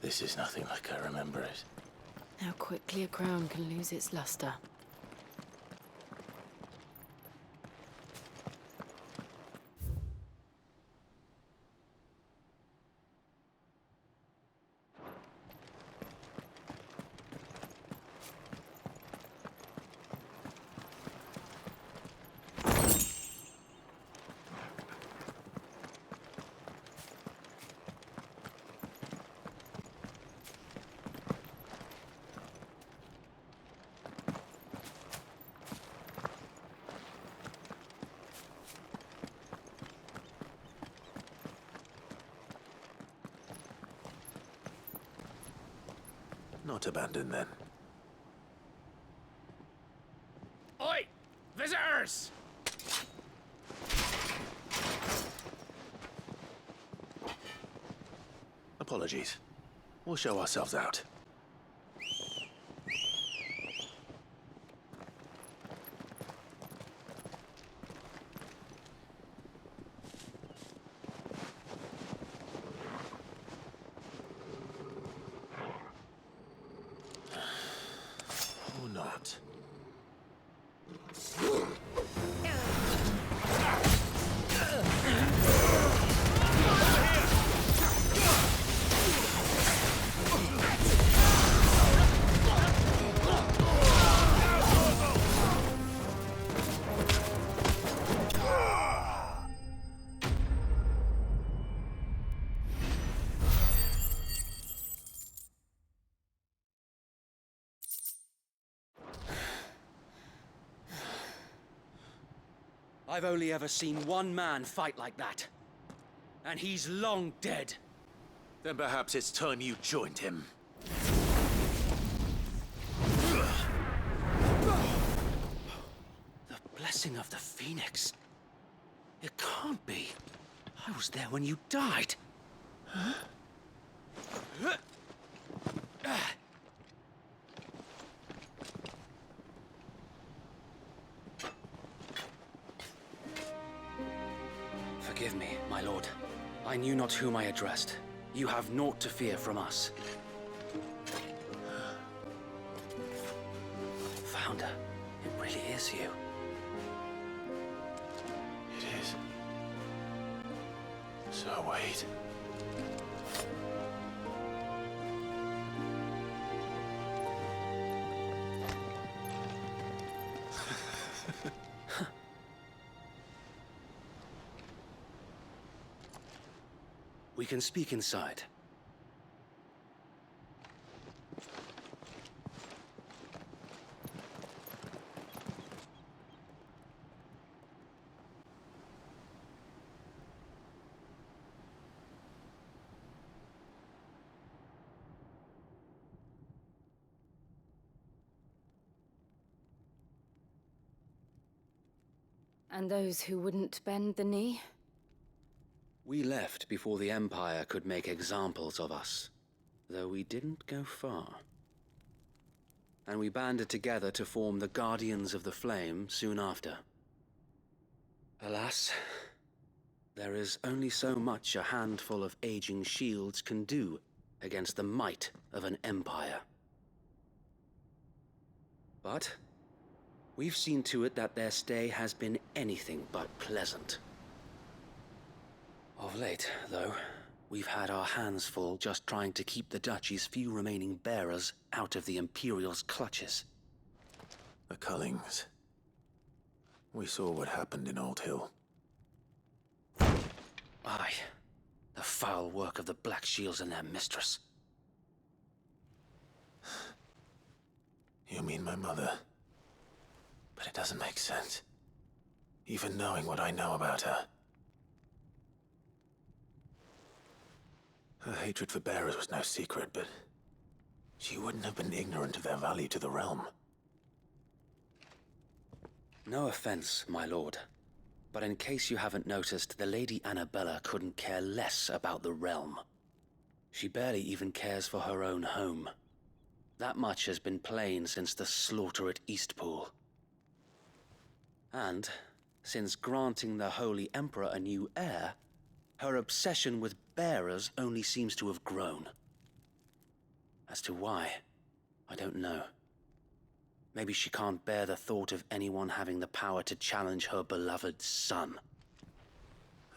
This is nothing like I remember it. How quickly a crown can lose its luster. Not abandoned, then. Oi! Visitors! Apologies. We'll show ourselves out. Or not. I've only ever seen one man fight like that. And he's long dead. Then perhaps it's time you joined him. The blessing of the Phoenix. It can't be. I was there when you died. Huh? Forgive me, my lord. I knew not whom I addressed. You have naught to fear from us. Founder, it really is you. It is. So wait. We can speak inside. And those who wouldn't bend the knee? We left before the Empire could make examples of us, though we didn't go far. And we banded together to form the Guardians of the Flame soon after. Alas, there is only so much a handful of aging shields can do against the might of an empire. But we've seen to it that their stay has been anything but pleasant. Of late, though, we've had our hands full just trying to keep the Duchy's few remaining bearers out of the Imperial's clutches. The Cullings. We saw what happened in Old Hill. Aye. The foul work of the Black Shields and their mistress. You mean my mother? But it doesn't make sense. Even knowing what I know about her. Her hatred for bearers was no secret, but she wouldn't have been ignorant of their value to the realm. No offense, my lord, but in case you haven't noticed, the Lady Annabella couldn't care less about the realm. She barely even cares for her own home. That much has been plain since the slaughter at Eastpool. And, since granting the Holy Emperor a new heir, her obsession with bearers only seems to have grown. As to why, I don't know. Maybe she can't bear the thought of anyone having the power to challenge her beloved son.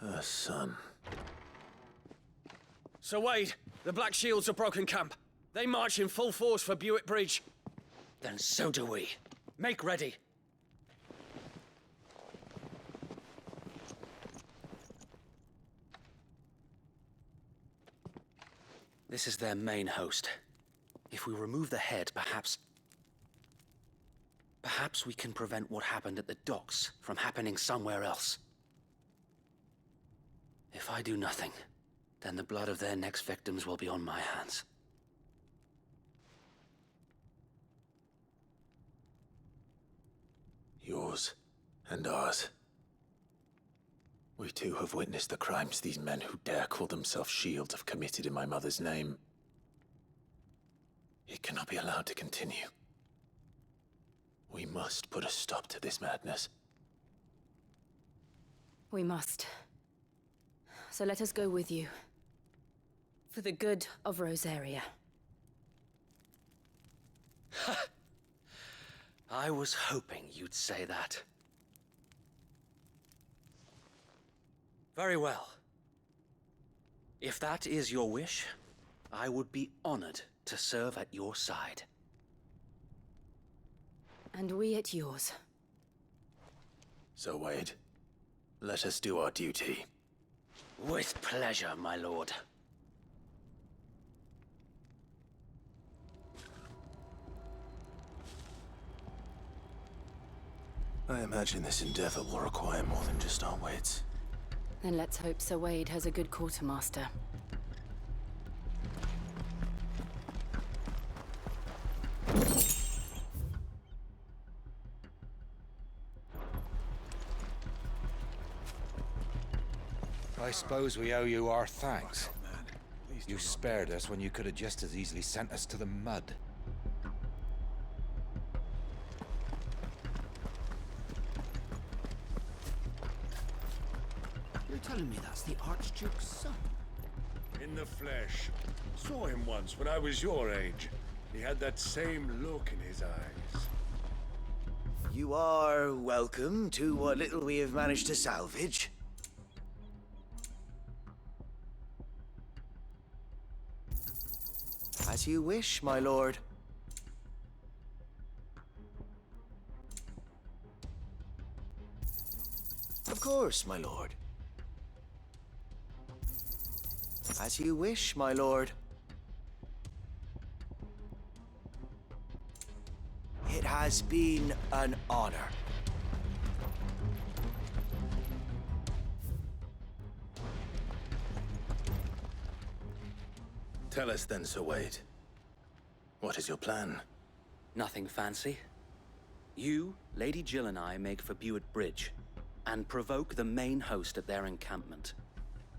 Her son. Sir Wade, the Black Shields have broken camp. They march in full force for Buick Bridge. Then so do we. Make ready. This is their main host. If we remove the head, perhaps we can prevent what happened at the docks from happening somewhere else. If I do nothing, then the blood of their next victims will be on my hands. Yours and ours. We too have witnessed the crimes these men who dare call themselves shields have committed in my mother's name. It cannot be allowed to continue. We must put a stop to this madness. We must. So let us go with you. For the good of Rosaria. I was hoping you'd say that. Very well. If that is your wish, I would be honored to serve at your side. And we at yours. So, Wade, let us do our duty. With pleasure, my lord. I imagine this endeavor will require more than just our wits. Then let's hope Sir Wade has a good quartermaster. I suppose we owe you our thanks. You spared us when you could have just as easily sent us to the mud. You're telling me that's the Archduke's son? In the flesh. Saw him once when I was your age. He had that same look in his eyes. You are welcome to what little we have managed to salvage. As you wish, my lord. Of course, my lord. As you wish, my lord. It has been an honor. Tell us then, Sir Wade. What is your plan? Nothing fancy. You, Lady Jill and I make for Buick Bridge, and provoke the main host at their encampment.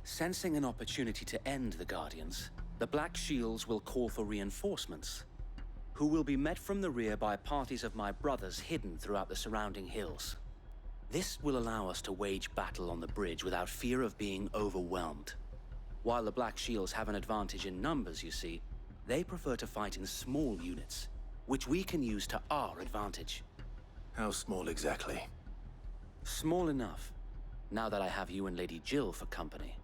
Sensing an opportunity to end the Guardians, the Black Shields will call for reinforcements, who will be met from the rear by parties of my brothers hidden throughout the surrounding hills. This will allow us to wage battle on the bridge without fear of being overwhelmed. While the Black Shields have an advantage in numbers, you see, they prefer to fight in small units, which we can use to our advantage. How small exactly? Small enough, now that I have you and Lady Jill for company.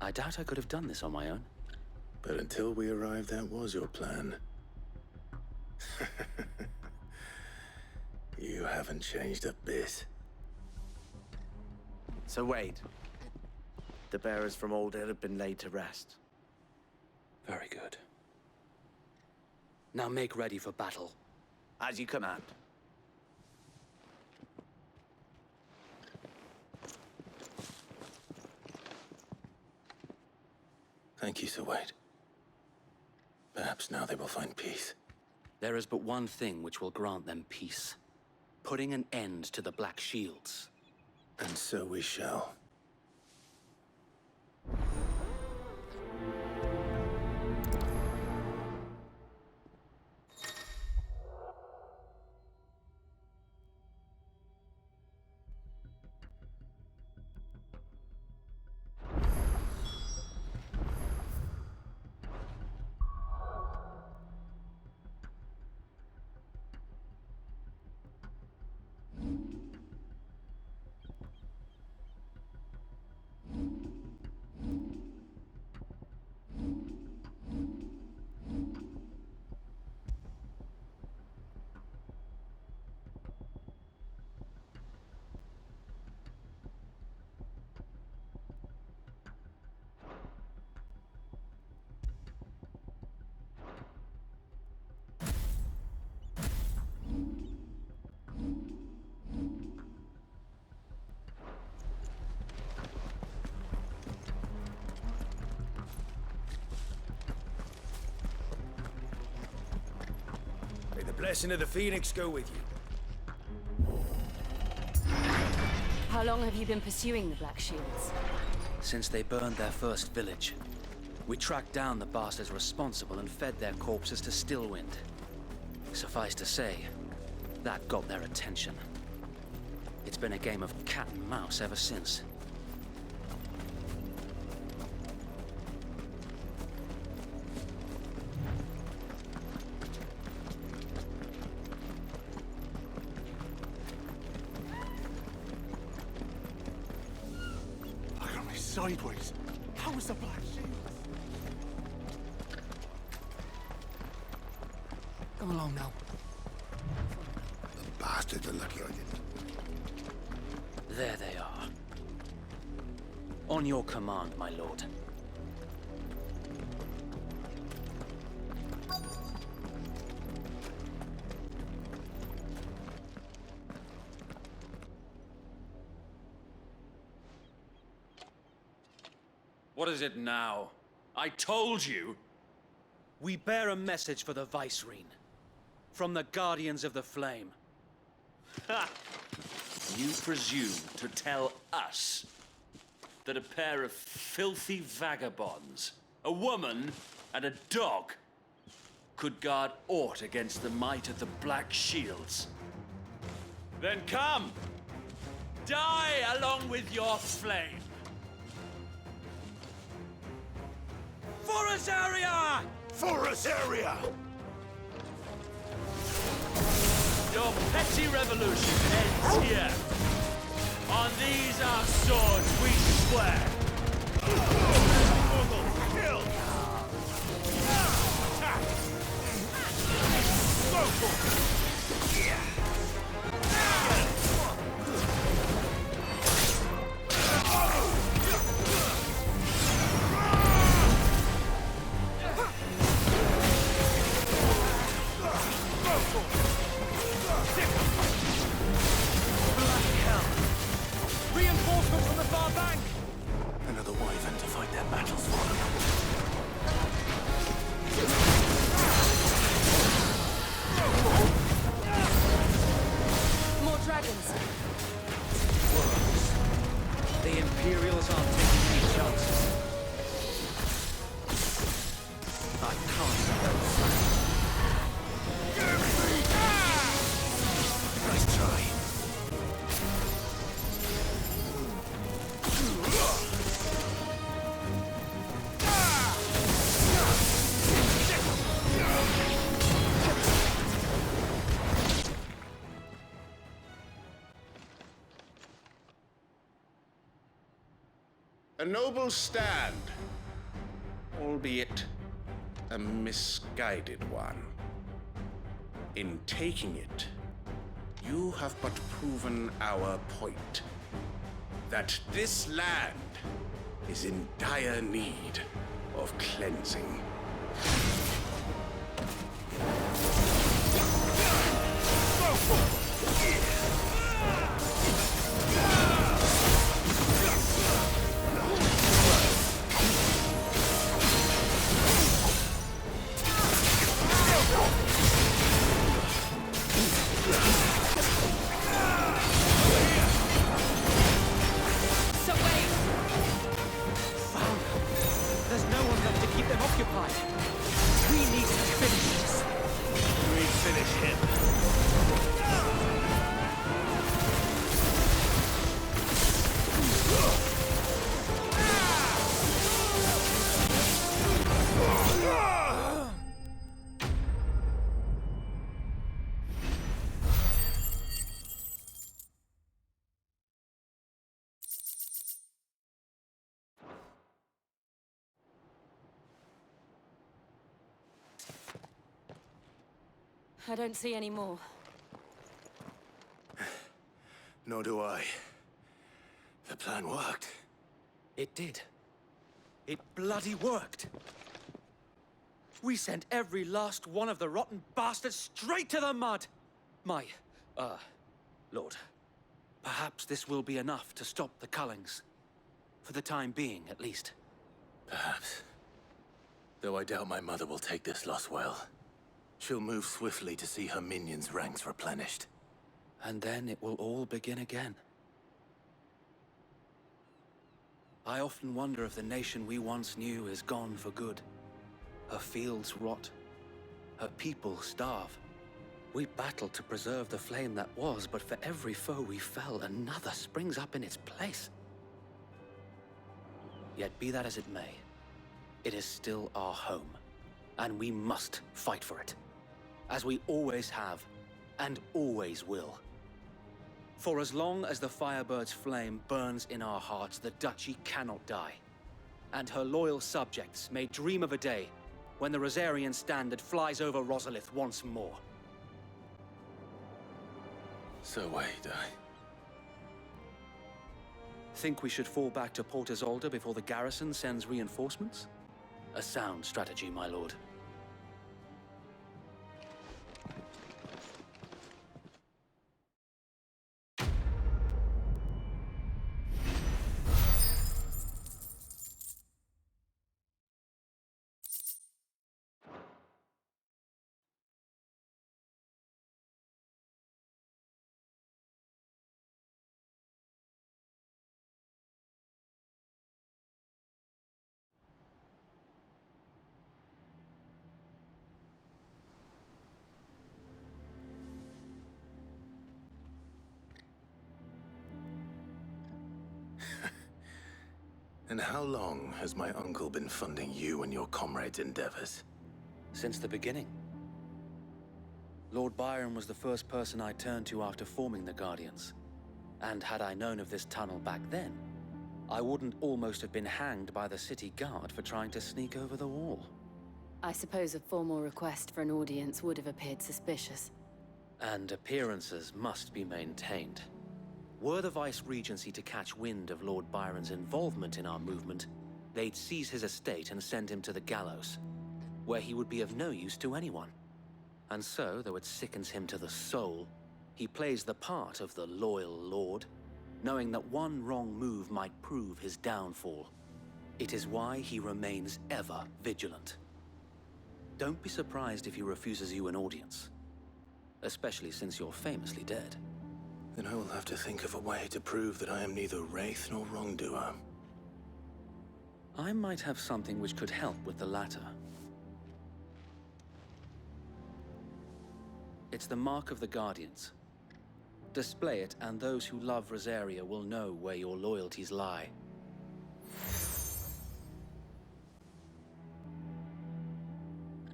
I doubt I could have done this on my own. But until we arrived, that was your plan. You haven't changed a bit. So Wade, the bearers from Old Hill have been laid to rest. Very good. Now make ready for battle. As you command. Thank you, Sir Wade. Perhaps now they will find peace. There is but one thing which will grant them peace. Putting an end to the Black Shields. And so we shall. blessing of the Phoenix go with you. How long have you been pursuing the Black Shields? Since they burned their first village, we tracked down the bastards responsible and fed their corpses to Stillwind. Suffice to say, that got their attention. It's been a game of cat and mouse ever since. Look at me sideways. How was the Black Shields? Go along now. The bastards are lucky I didn't. There they are. On your command, my lord. What is it now? I told you! We bear a message for the Vicereine. From the Guardians of the Flame. Ha! You presume to tell us that a pair of filthy vagabonds, a woman and a dog, could guard aught against the might of the Black Shields? Then come! Die along with your flame! For Azaria! For Azaria! Your petty revolution ends here. On these our swords we swear. Kill! Attack! Reinforcements from the far bank! Another wyvern to fight their battles for them. More dragons! The Imperials aren't taking any chances. I can't. Nice try. A noble stand, albeit a misguided one. In taking it, you have but proven our point, that this land is in dire need of cleansing. There's no one left to keep them occupied. We need to finish this. We finish him. I don't see any more. Nor do I. The plan worked. It did. It bloody worked. We sent every last one of the rotten bastards straight to the mud. My, Lord, perhaps this will be enough to stop the Cullings. For the time being, at least. Perhaps. Though I doubt my mother will take this loss well. She'll move swiftly to see her minions' ranks replenished. And then it will all begin again. I often wonder if the nation we once knew is gone for good. Her fields rot. Her people starve. We battled to preserve the flame that was, but for every foe we fell, another springs up in its place. Yet be that as it may, it is still our home, and we must fight for it, as we always have, and always will. For as long as the Firebird's flame burns in our hearts, the Duchy cannot die, and her loyal subjects may dream of a day when the Rosarian standard flies over Rosalith once more. So wait, Think we should fall back to Port Isolde before the garrison sends reinforcements? A sound strategy, my lord. And how long has my uncle been funding you and your comrades' endeavors? Since the beginning. Lord Byron was the first person I turned to after forming the Guardians. And had I known of this tunnel back then, I wouldn't almost have been hanged by the city guard for trying to sneak over the wall. I suppose a formal request for an audience would have appeared suspicious. And appearances must be maintained. Were the Vice-Regency to catch wind of Lord Byron's involvement in our movement, they'd seize his estate and send him to the gallows, where he would be of no use to anyone. And so, though it sickens him to the soul, he plays the part of the loyal lord, knowing that one wrong move might prove his downfall. It is why he remains ever vigilant. Don't be surprised if he refuses you an audience, especially since you're famously dead. Then I will have to think of a way to prove that I am neither wraith nor wrongdoer. I might have something which could help with the latter. It's the mark of the Guardians. Display it, and those who love Rosaria will know where your loyalties lie.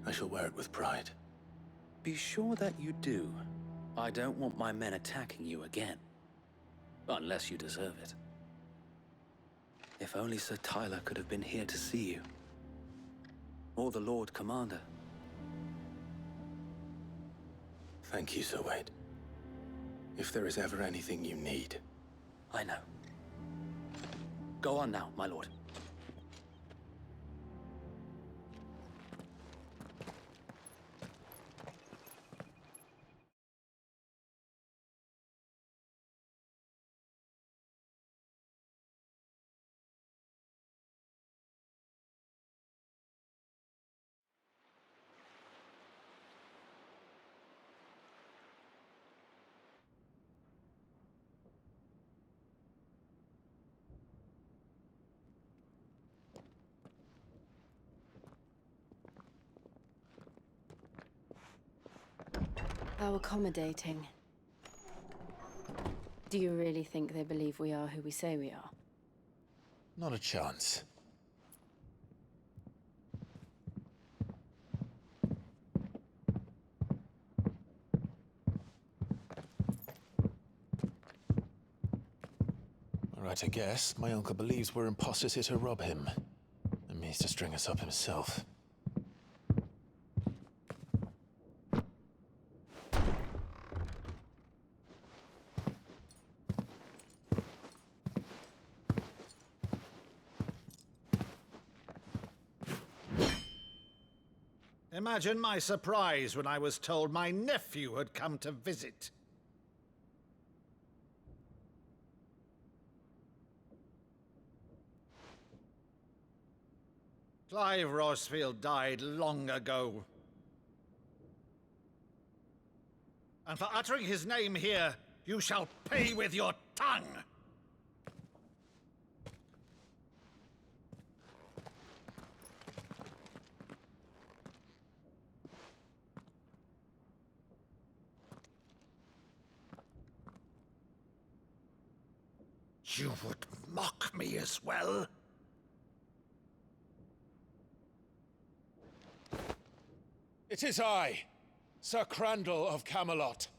I shall wear it with pride. Be sure that you do. I don't want my men attacking you again. Unless you deserve it. If only Sir Tyler could have been here to see you. Or the Lord Commander. Thank you, Sir Wade. If there is ever anything you need. I know. Go on now, my lord. How accommodating. Do you really think they believe we are who we say we are? Not a chance. All right, I guess. My uncle believes we're imposters here to rob him. And means to string us up himself. Imagine my surprise when I was told my nephew had come to visit. Clive Rosfield died long ago. And for uttering his name here, you shall pay with your tongue! You would mock me as well? It is I, Sir Crandall of Camelot,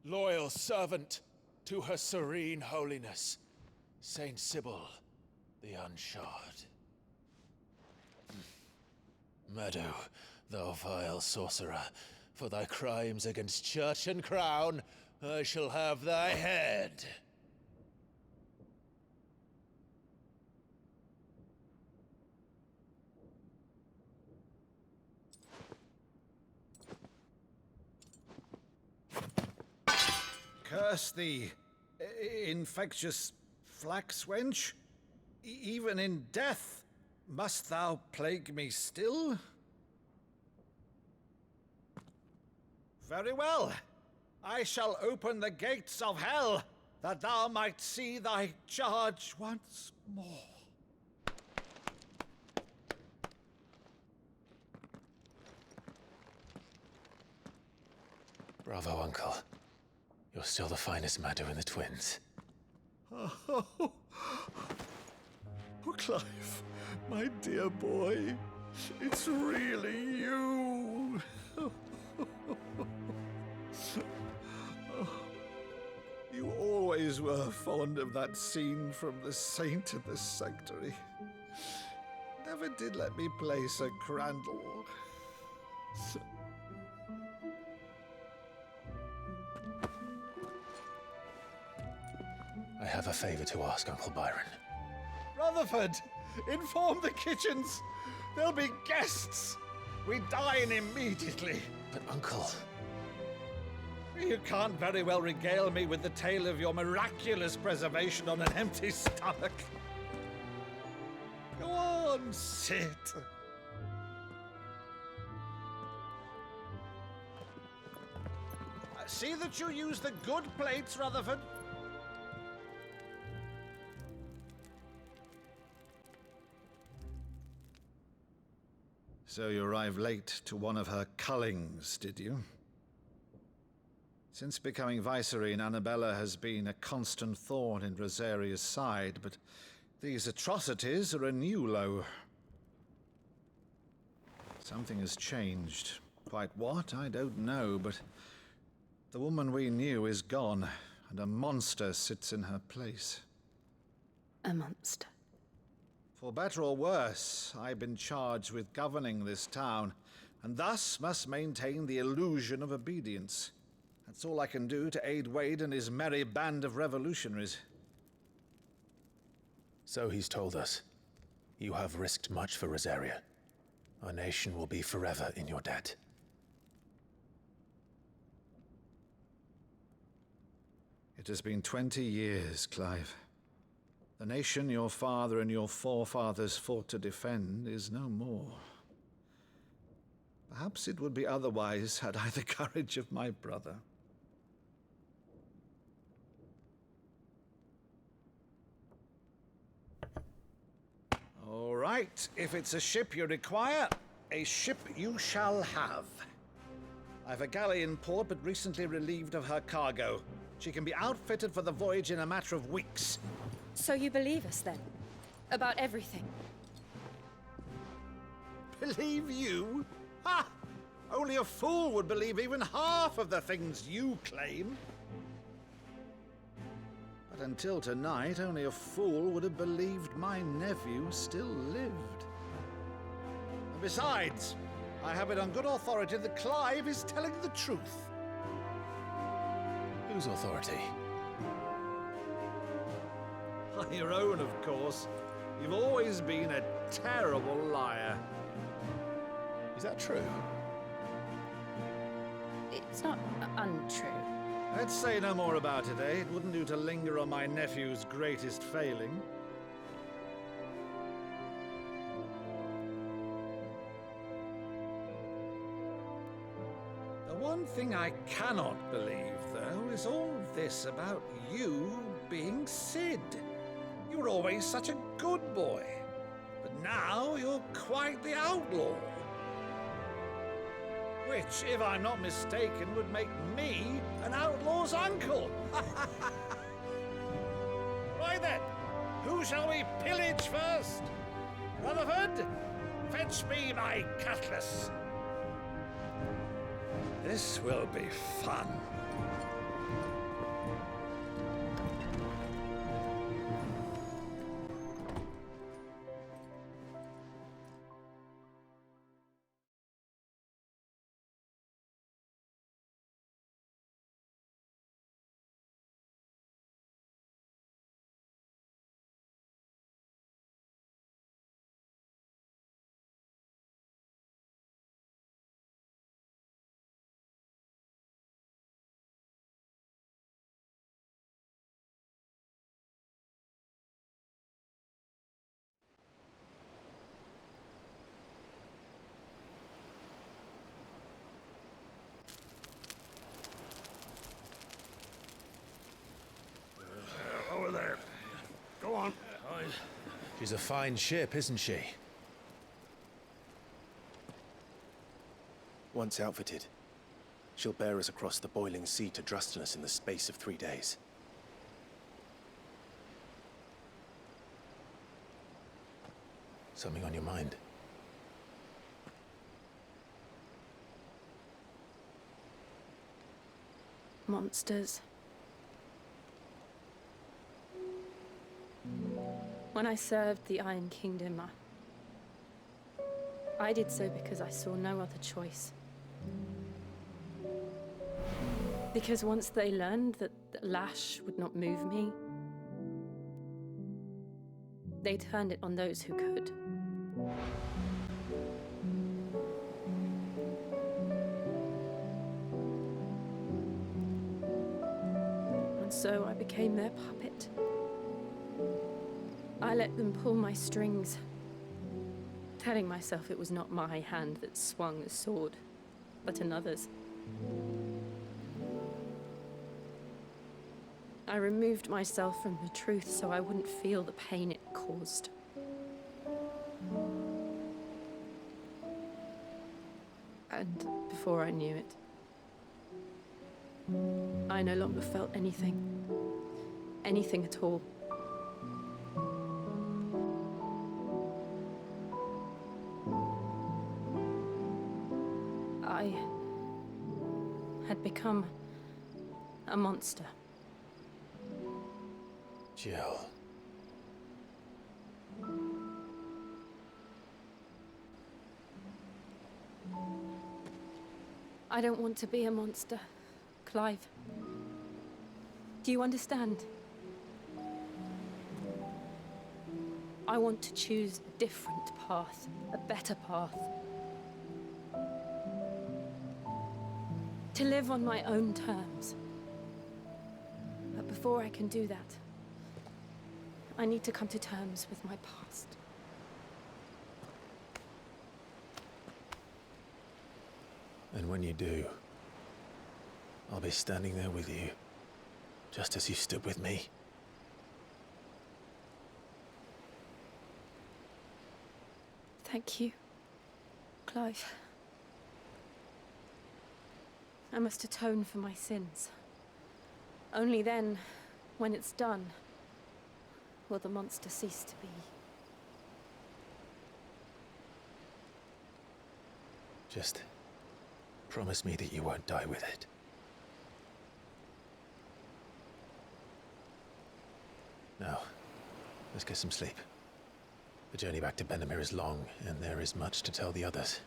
loyal servant to Her Serene Holiness, Saint Sybil the Unshod. Meadow, thou vile sorcerer, for thy crimes against church and crown, I shall have thy head. Curse thee, infectious flax wench. Even in death, must thou plague me still? Very well. I shall open the gates of hell, that thou might see thy charge once more. Bravo, Uncle. You're still the finest Maddo in the twins. Oh, Clive, my dear boy, it's really you. You always were fond of that scene from The Saint in the Sanctuary. Never did let me play Sir Crandall. I have a favor to ask, Uncle Byron. Rutherford, inform the kitchens. There'll be guests. We dine immediately. But, Uncle... You can't very well regale me with the tale of your miraculous preservation on an empty stomach. Go on, sit. See that you use the good plates, Rutherford. So you arrived late to one of her cullings, did you? Since becoming Vicereine, Annabella has been a constant thorn in Rosaria's side, but these atrocities are a new low. Something has changed. Quite what, I don't know, but the woman we knew is gone, and a monster sits in her place. A monster. For better or worse, I've been charged with governing this town, and thus must maintain the illusion of obedience. That's all I can do to aid Wade and his merry band of revolutionaries. So he's told us. You have risked much for Rosaria. Our nation will be forever in your debt. It has been 20 years, Clive. The nation your father and your forefathers fought to defend is no more. Perhaps it would be otherwise had I the courage of my brother. All right, if it's a ship you require, a ship you shall have. I've a galley in port, but recently relieved of her cargo. She can be outfitted for the voyage in a matter of weeks. So you believe us, then? About everything? Believe you? Ha! Only a fool would believe even half of the things you claim. But until tonight, only a fool would have believed my nephew still lived. And besides, I have it on good authority that Clive is telling the truth. Whose authority? Your own, of course. You've always been a terrible liar. Is that true? It's not untrue. Let's say no more about it, eh? It wouldn't do to linger on my nephew's greatest failing. one thing I cannot believe, though, is all this about you being Sid. You were always such a good boy, but now you're quite the outlaw. Which, if I'm not mistaken, would make me an outlaw's uncle. Right then, who shall we pillage first? Rutherford, fetch me my cutlass. This will be fun. Over there. Go on. She's a fine ship, isn't she? Once outfitted, she'll bear us across the boiling sea to Drustinus in the space of 3 days. Something on your mind? Monsters. When I served the Iron Kingdom, I did so because I saw no other choice. Because once they learned that the lash would not move me, they turned it on those who could. And so I became their puppet. I let them pull my strings, telling myself it was not my hand that swung the sword, but another's. I removed myself from the truth so I wouldn't feel the pain it caused. And before I knew it, I no longer felt anything. Anything at all. I had become a monster. Jill. I don't want to be a monster, Clive. Do you understand? I want to choose a different path, a better path. To live on my own terms. But before I can do that, I need to come to terms with my past. And when you do, I'll be standing there with you, just as you stood with me. Thank you, Clive. I must atone for my sins. Only then, when it's done, will the monster cease to be. Just promise me that you won't die with it. Now, let's get some sleep. The journey back to Benamir is long, and there is much to tell the others.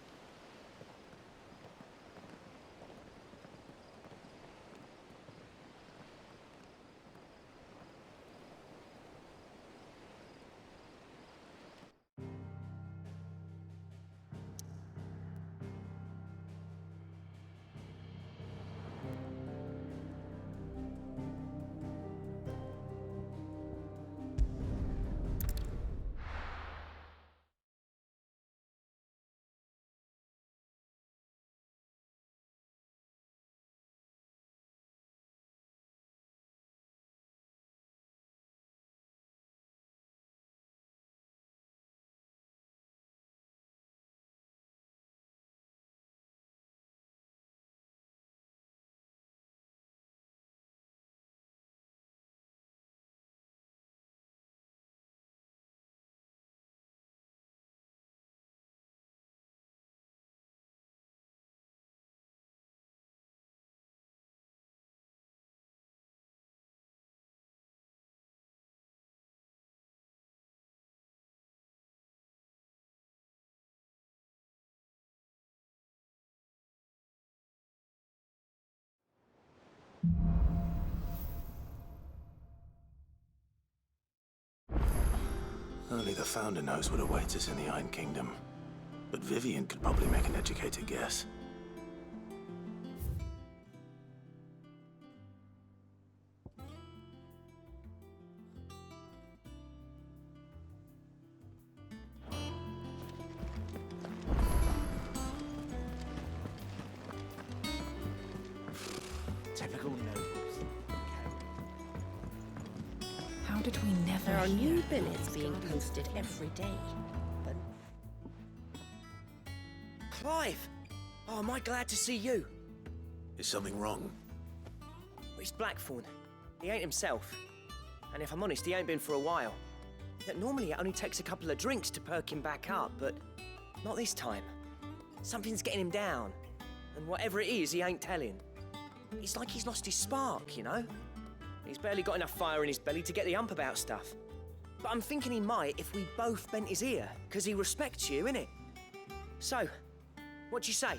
Only the Founder knows what awaits us in the Iron Kingdom. But Vivian could probably make an educated guess. Typical nobles. How did we never There are hear new of billets this being goddess? posted every day. But Clive! Oh, am I glad to see you? Is something wrong? It's Blackthorn. He ain't himself. And if I'm honest, he ain't been for a while. Yet normally it only takes a couple of drinks to perk him back up, but not this time. Something's getting him down. And whatever it is, he ain't telling. It's like he's lost his spark, you know? He's barely got enough fire in his belly to get the ump about stuff. But I'm thinking he might if we both bent his ear, because he respects you, innit? So, what do you say?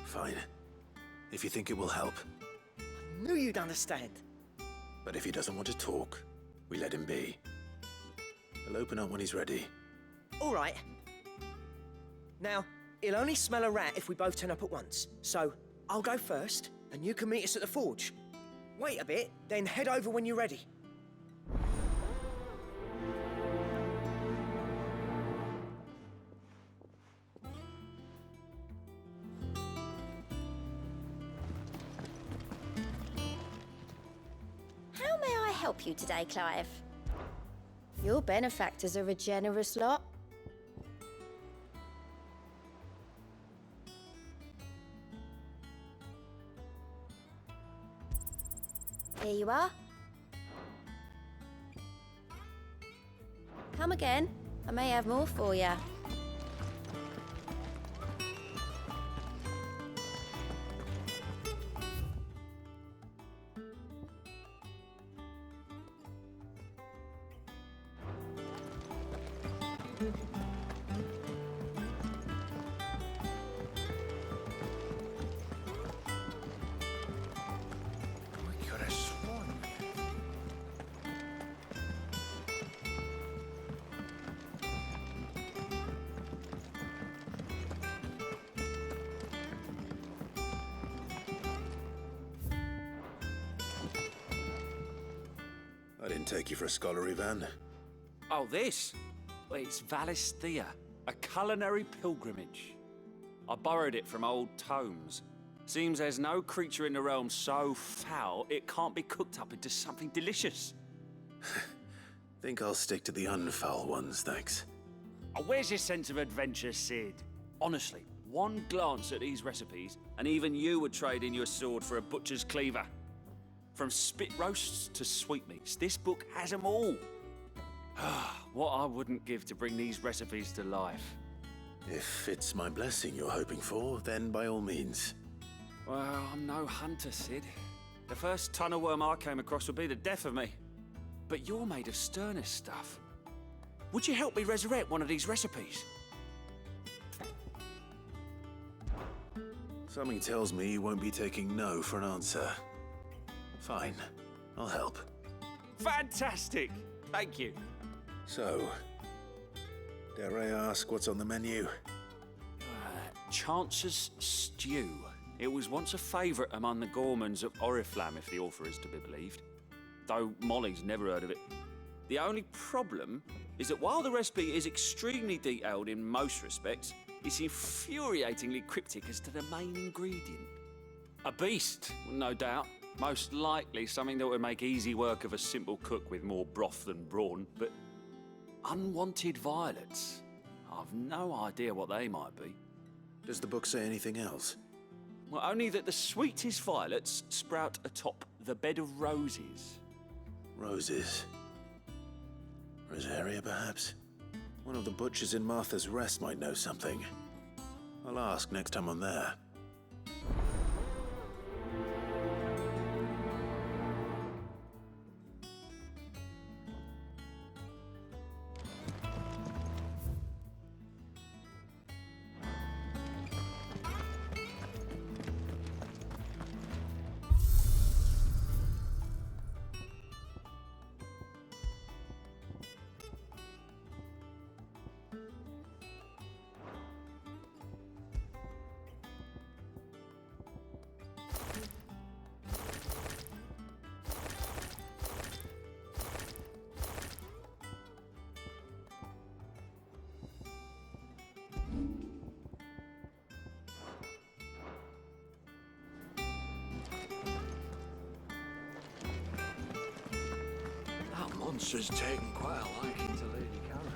Fine. If you think it will help. I knew you'd understand. But if he doesn't want to talk, we let him be. He'll open up when he's ready. All right. Now, he'll only smell a rat if we both turn up at once. So, I'll go first, and you can meet us at the forge. Wait a bit, then head over when you're ready. how may I help you today, Clive? Your benefactors are a generous lot. Here you are. Come again. I may have more for you. We could have sworn. I didn't take you for a scholar, Ivan. Oh, this? Well, it's Valisthea, a culinary pilgrimage. I borrowed it from old tomes. Seems there's no creature in the realm so foul it can't be cooked up into something delicious. Think I'll stick to the unfoul ones, thanks. Oh, where's your sense of adventure, Sid? Honestly, one glance at these recipes, and even you would trade in your sword for a butcher's cleaver. From spit roasts to sweetmeats, this book has them all. What I wouldn't give to bring these recipes to life. If it's my blessing you're hoping for, then by all means. Well, I'm no hunter, Sid. The first ton of worm I came across would be the death of me. But you're made of sterner stuff. Would you help me resurrect one of these recipes? Something tells me you won't be taking no for an answer. Fine, I'll help. Fantastic! Thank you. So, dare I ask what's on the menu? Chance's Stew. It was once a favourite among the gourmands of Oriflamme, if the author is to be believed. Though Molly's never heard of it. The only problem is that while the recipe is extremely detailed in most respects, it's infuriatingly cryptic as to the main ingredient. A beast, no doubt. Most likely something that would make easy work of a simple cook with more broth than brawn, but unwanted violets. I've no idea what they might be. Does the book say anything else? Well, only that the sweetest violets sprout atop the bed of roses. Roses. Rosaria, perhaps? One of the butchers in Martha's Rest might know something. I'll ask next time I'm there. monster's taken quite a liking to Lady Karen.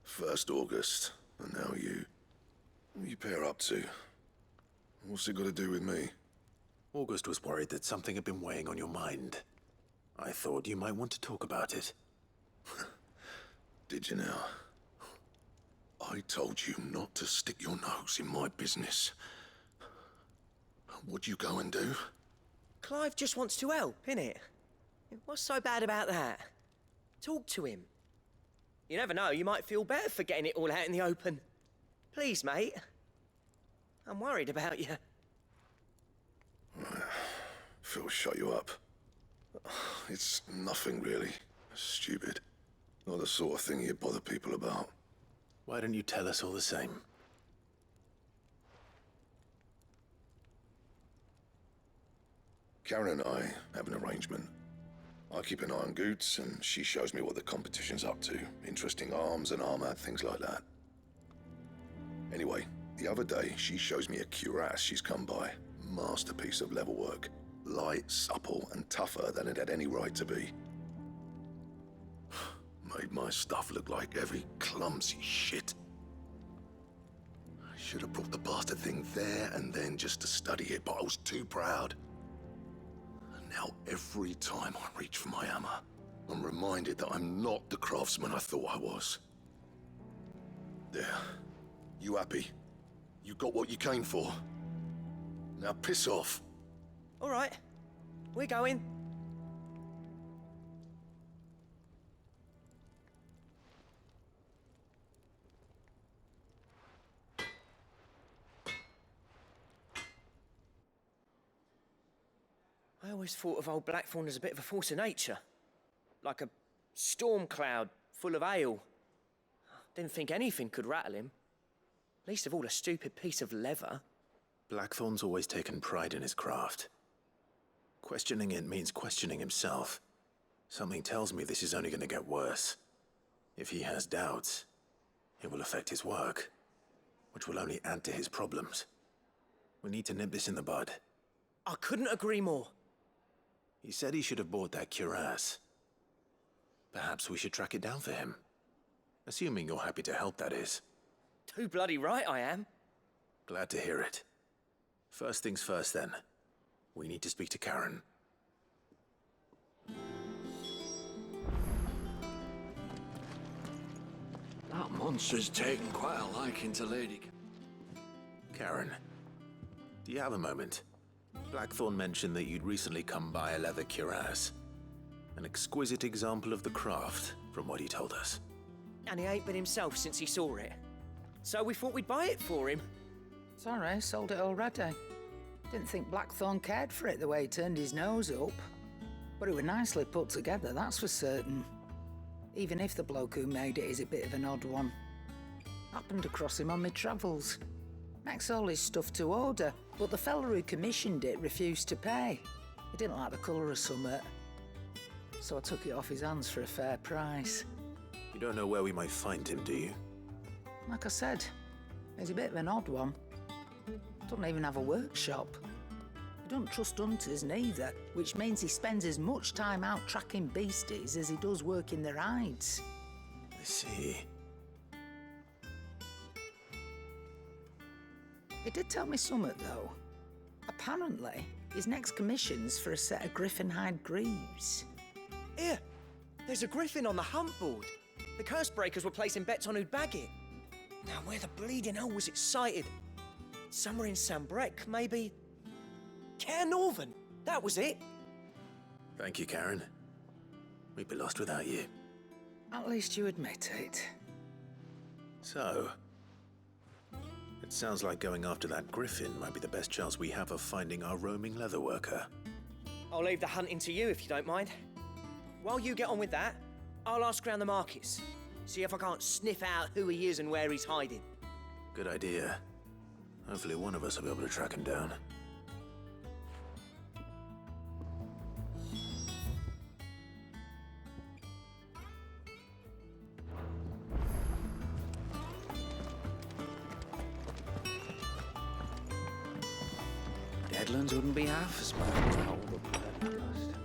First August, and now you. What are you pair up to? What's it got to do with me? August was worried that something had been weighing on your mind. I thought you might want to talk about it. Did you now? I told you not to stick your nose in my business. What'd you go and do? Clive just wants to help, innit? What's so bad about that? Talk to him. You never know, you might feel better for getting it all out in the open. Please, mate. I'm worried about you. Phil shut you up. It's nothing really. Stupid. Not the sort of thing you bother people about. Why don't you tell us all the same? Karen and I have an arrangement. I keep an eye on Goots, and she shows me what the competition's up to. Interesting arms and armor, things like that. Anyway, the other day, she shows me a cuirass she's come by. Masterpiece of level work. Light, supple, and tougher than it had any right to be. Made my stuff look like heavy, clumsy shit. I should have brought the bastard thing there and then just to study it, but I was too proud. And now every time I reach for my hammer, I'm reminded that I'm not the craftsman I thought I was. There. You happy? You got what you came for. Now piss off. All right, we're going. I always thought of old Blackthorn as a bit of a force of nature. Like a storm cloud full of ale. Didn't think anything could rattle him. Least of all a stupid piece of leather. Blackthorn's always taken pride in his craft. Questioning it means questioning himself. Something tells me this is only going to get worse. If he has doubts, it will affect his work, which will only add to his problems. We need to nip this in the bud. I couldn't agree more. He said he should have bought that cuirass. Perhaps we should track it down for him. Assuming you're happy to help, that is. Too bloody right I am. Glad to hear it. First things first, then. We need to speak to Karen. That monster's taken quite a liking to Lady Karen, do you have a moment? Blackthorn mentioned that you'd recently come by a leather cuirass. An exquisite example of the craft, from what he told us. And he ain't been himself since he saw it. So we thought we'd buy it for him. Sorry, sold it already. Didn't think Blackthorn cared for it the way he turned his nose up. But it was nicely put together, that's for certain. Even if the bloke who made it is a bit of an odd one. Happened across him on my travels. Makes all his stuff to order, but the fella who commissioned it refused to pay. He didn't like the colour of summit. So I took it off his hands for a fair price. You don't know where we might find him, do you? Like I said, he's a bit of an odd one. Doesn't even have a workshop. He don't trust hunters neither, which means he spends as much time out tracking beasties as he does working their hides. I see. He did tell me something, though. Apparently, his next commission's for a set of griffin hide greaves. Here, there's a griffin on the hunt board. The curse breakers were placing bets on who'd bag it. Now, where the bleeding hell was it sighted? Somewhere in Sambrec, maybe? Care Northern, that was it. Thank you, Karen. We'd be lost without you. At least you admit it. So, it sounds like going after that griffin might be the best chance we have of finding our roaming leatherworker. I'll leave the hunting to you if you don't mind. While you get on with that, I'll ask around the markets. See if I can't sniff out who he is and where he's hiding. Good idea. Hopefully one of us will be able to track him down. Midlands wouldn't be half as bad without all the bloody dust.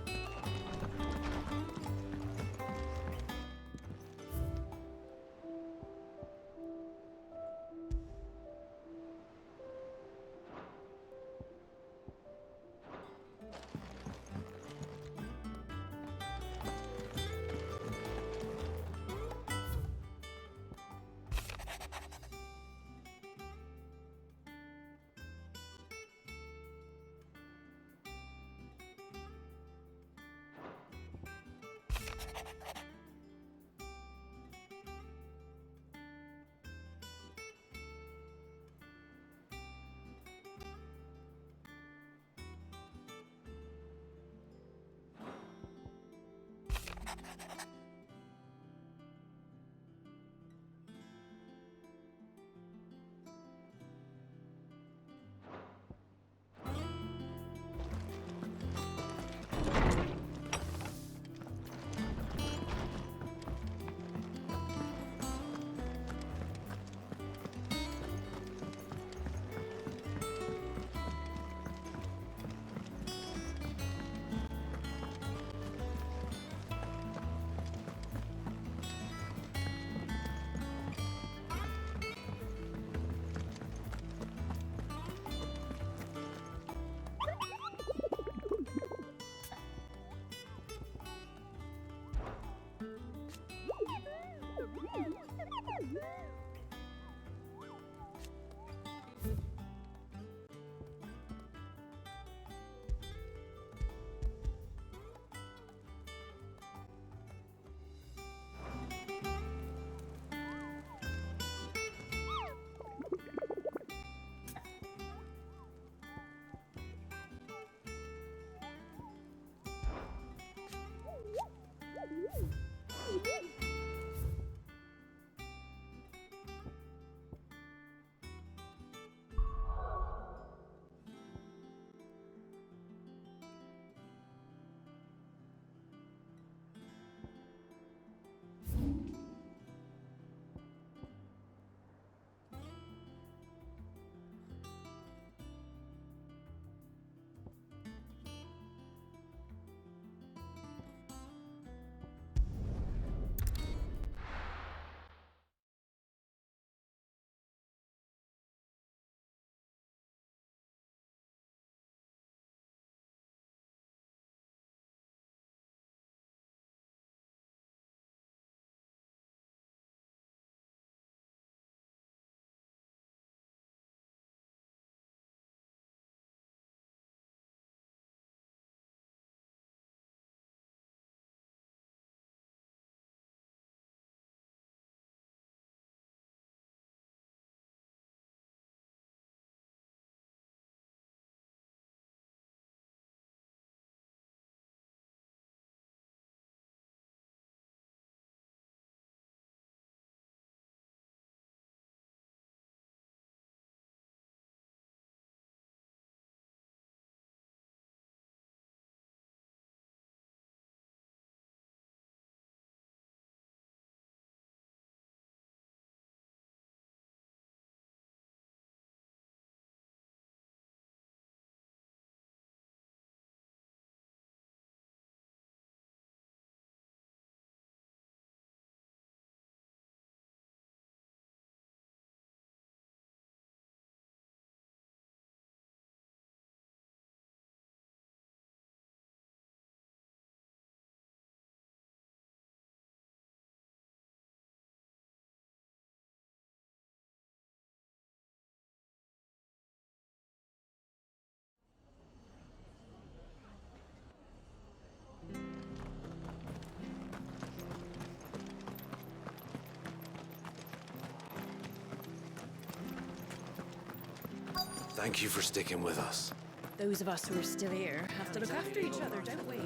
Thank you for sticking with us. Those of us who are still here have to look after each other, don't we?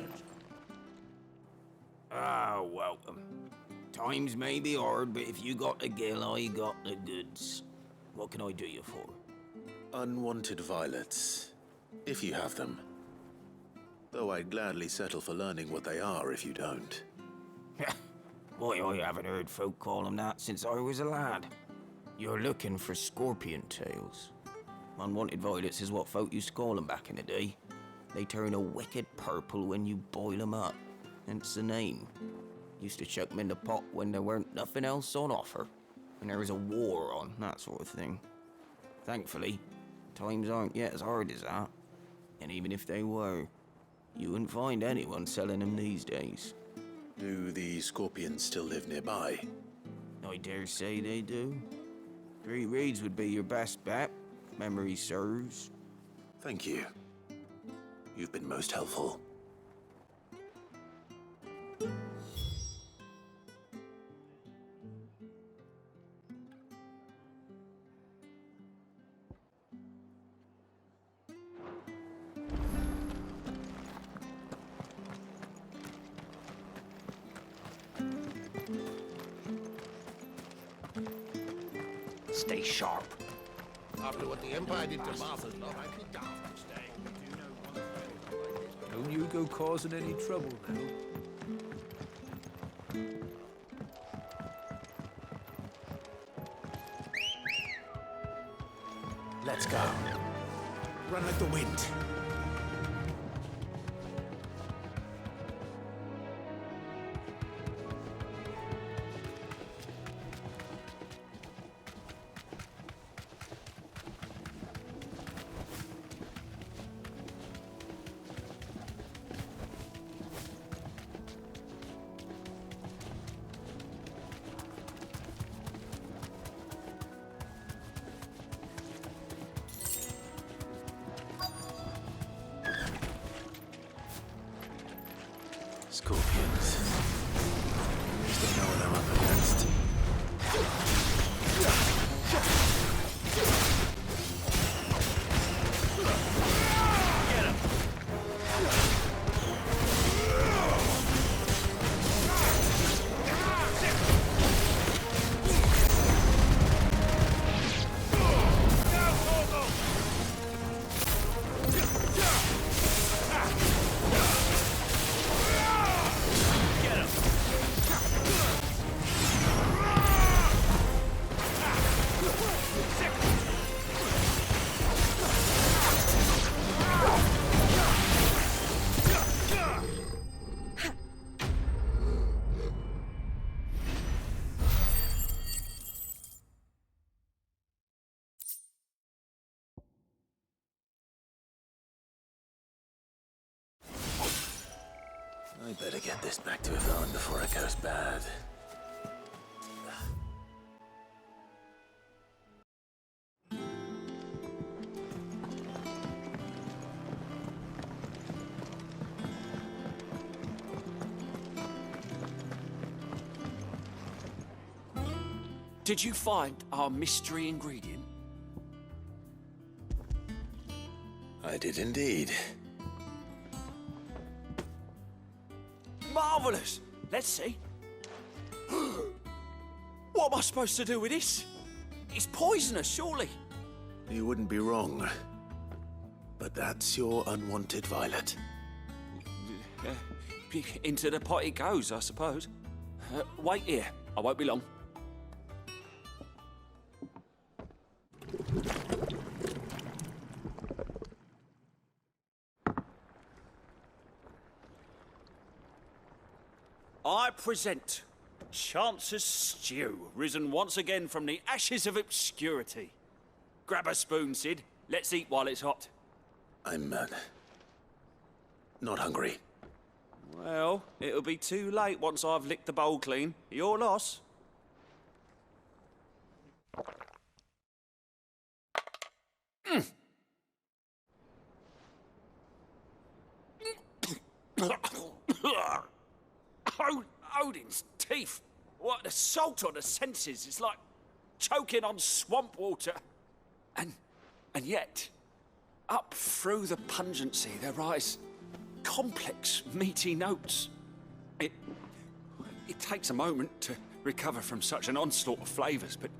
Ah, welcome. Times may be hard, but if you got the gill, I got the goods. What can I do you for? Unwanted violets, if you have them. Though I'd gladly settle for learning what they are if you don't. Why, I haven't heard folk call them that since I was a lad. You're looking for scorpion tails. Unwanted violets is what folk used to call them back in the day. They turn a wicked purple when you boil them up. Hence the name. Used to chuck them in the pot when there weren't nothing else on offer. When there was a war on, that sort of thing. Thankfully, times aren't yet as hard as that. And even if they were, you wouldn't find anyone selling them these days. Do the scorpions still live nearby? I dare say they do. 3 Reeds would be your best bet, if memory serves. Thank you. You've been most helpful. Stay sharp. After what the Empire did to Martha's love, I'd be daft to stay. Don't you go causing any trouble now. Let's go. Run like the wind. Scorpions. At least I know what I'm up against. I better get this back to Yvonne before it goes bad. Did you find our mystery ingredient? I did indeed. Marvellous! Let's see. What am I supposed to do with this? It's poisonous, surely. You wouldn't be wrong. But that's your unwanted violet. Into the pot it goes, I suppose. Wait here. I won't be long. I present Chance's stew, risen once again from the ashes of obscurity. Grab a spoon, Sid. Let's eat while it's hot. I'm, not hungry. Well, it'll be too late once I've licked the bowl clean. Your loss. Odin's teeth. What an assault on the senses. It's like choking on swamp water. And yet, up through the pungency, there rise complex, meaty notes. It takes a moment to recover from such an onslaught of flavours, but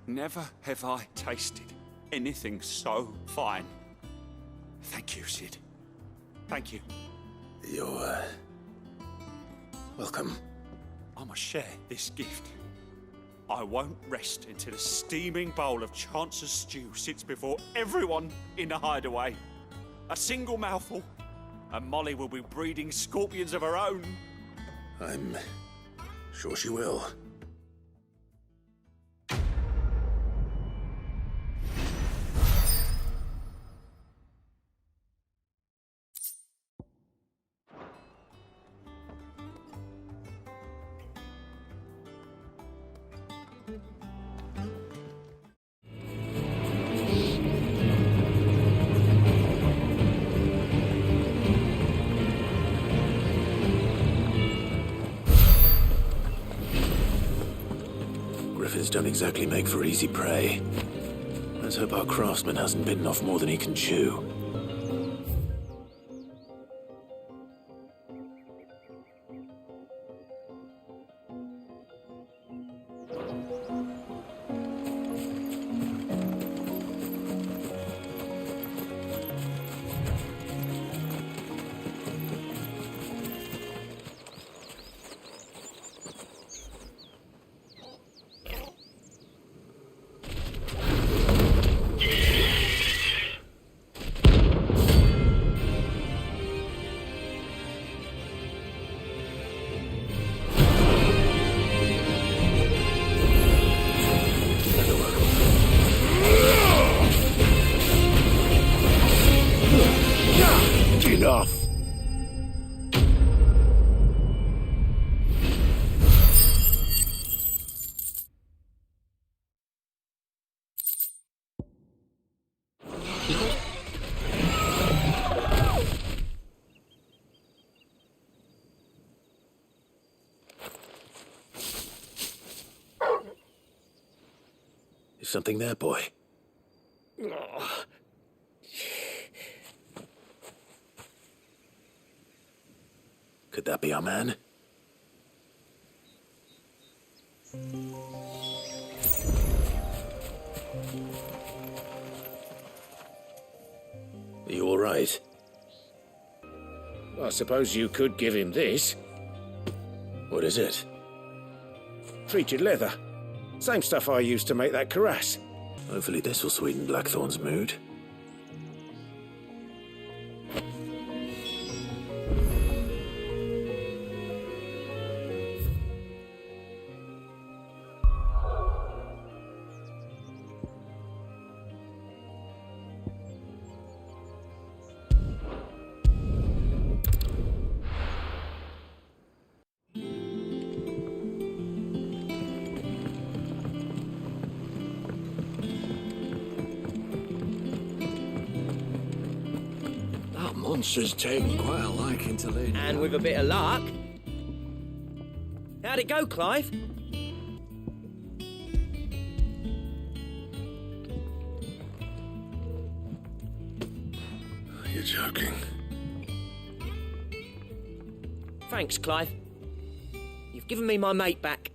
never have I tasted anything so fine. Thank you, Sid. Thank you. You're, welcome. I must share this gift. I won't rest until a steaming bowl of Chance's stew sits before everyone in the hideaway. A single mouthful, and Molly will be breeding scorpions of her own. I'm sure she will. Griffins don't exactly make for easy prey. Let's hope our craftsman hasn't bitten off more than he can chew. Enough! Is something there, boy? Could that be our man? Are you all right? I suppose you could give him this. What is it? Treated leather. Same stuff I used to make that cuirass. Hopefully this will sweeten Blackthorn's mood. Monster's taken quite a liking to Lady. And with a bit of luck. How'd it go, Clive? You're joking. Thanks, Clive. You've given me my mate back.